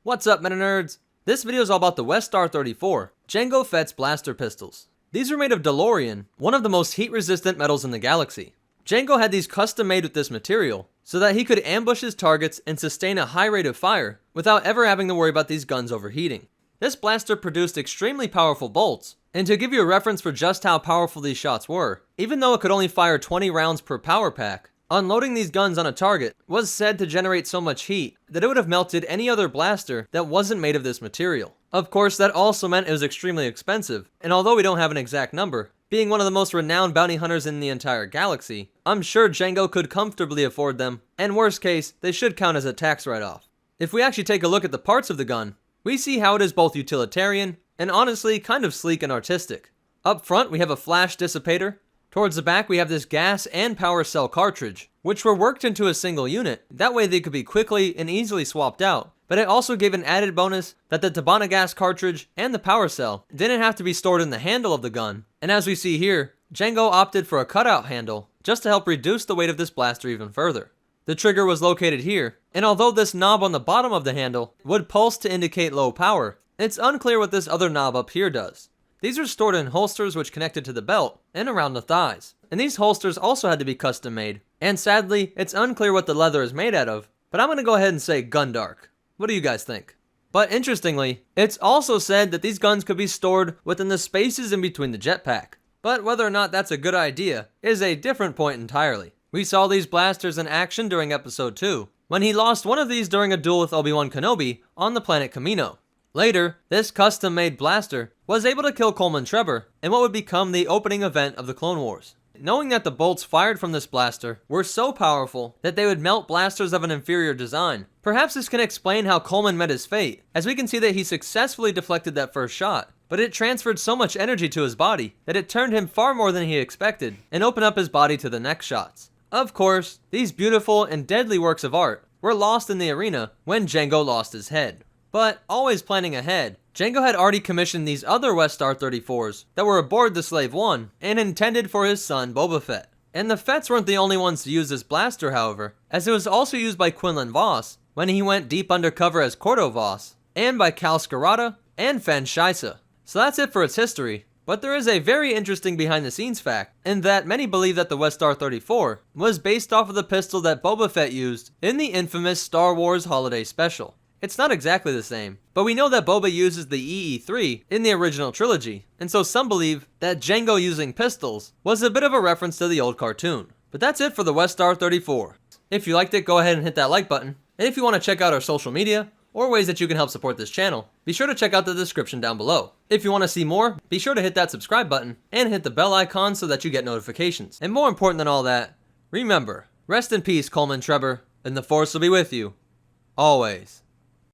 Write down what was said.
What's up, Meta Nerds? This video is all about the WESTAR 34, JANGO FETT'S blaster pistols. These are made of Delorian, one of the most heat-resistant metals in the galaxy. JANGO had these custom made with this material, so that he could ambush his targets and sustain a high rate of fire, without ever having to worry about these guns overheating. This blaster produced extremely powerful bolts, and to give you a reference for just how powerful these shots were, even though it could only fire 20 rounds per power pack, unloading these guns on a target was said to generate so much heat that it would have melted any other blaster that wasn't made of this material. Of course, that also meant it was extremely expensive, and although we don't have an exact number, being one of the most renowned bounty hunters in the entire galaxy, I'm sure JANGO could comfortably afford them, and worst case, they should count as a tax write-off. If we actually take a look at the parts of the gun, we see how it is both utilitarian and honestly kind of sleek and artistic. Up front, we have a flash dissipator. Towards the back, we have this gas and power cell cartridge, which were worked into a single unit. That way they could be quickly and easily swapped out. But it also gave an added bonus that the Tabana gas cartridge and the power cell didn't have to be stored in the handle of the gun. And as we see here, JANGO opted for a cutout handle just to help reduce the weight of this blaster even further. The trigger was located here, and although this knob on the bottom of the handle would pulse to indicate low power, it's unclear what this other knob up here does. These are stored in holsters which connected to the belt and around the thighs, and these holsters also had to be custom made, and sadly, it's unclear what the leather is made out of, but I'm going to go ahead and say gundark. What do you guys think? But interestingly, it's also said that these guns could be stored within the spaces in between the jetpack, but whether or not that's a good idea is a different point entirely. We saw these blasters in action during episode 2, when he lost one of these during a duel with Obi-Wan Kenobi on the planet Kamino. Later, this custom-made blaster was able to kill Coleman Trebor in what would become the opening event of the Clone Wars. Knowing that the bolts fired from this blaster were so powerful that they would melt blasters of an inferior design, perhaps this can explain how Coleman met his fate, as we can see that he successfully deflected that first shot, but it transferred so much energy to his body that it turned him far more than he expected and opened up his body to the next shots. Of course, these beautiful and deadly works of art were lost in the arena when JANGO lost his head. But always planning ahead, JANGO had already commissioned these other WESTAR 34s that were aboard the Slave 1 and intended for his son Boba Fett. And the Fetts weren't the only ones to use this blaster, however, as it was also used by Quinlan Vos when he went deep undercover as Cordo Vos, and by Cal Scarata and Fen Scheisse. So that's it for its history, but there is a very interesting behind the scenes fact, in that many believe that the WESTAR 34 was based off of the pistol that Boba Fett used in the infamous Star Wars Holiday Special. It's not exactly the same, but we know that Boba uses the EE-3 in the original trilogy, and so some believe that JANGO using pistols was a bit of a reference to the old cartoon. But that's it for the WESTAR 34. If you liked it, go ahead and hit that like button, and if you want to check out our social media, or ways that you can help support this channel, be sure to check out the description down below. If you want to see more, be sure to hit that subscribe button, and hit the bell icon so that you get notifications. And more important than all that, remember, rest in peace Coleman Trebor, and the Force will be with you, always.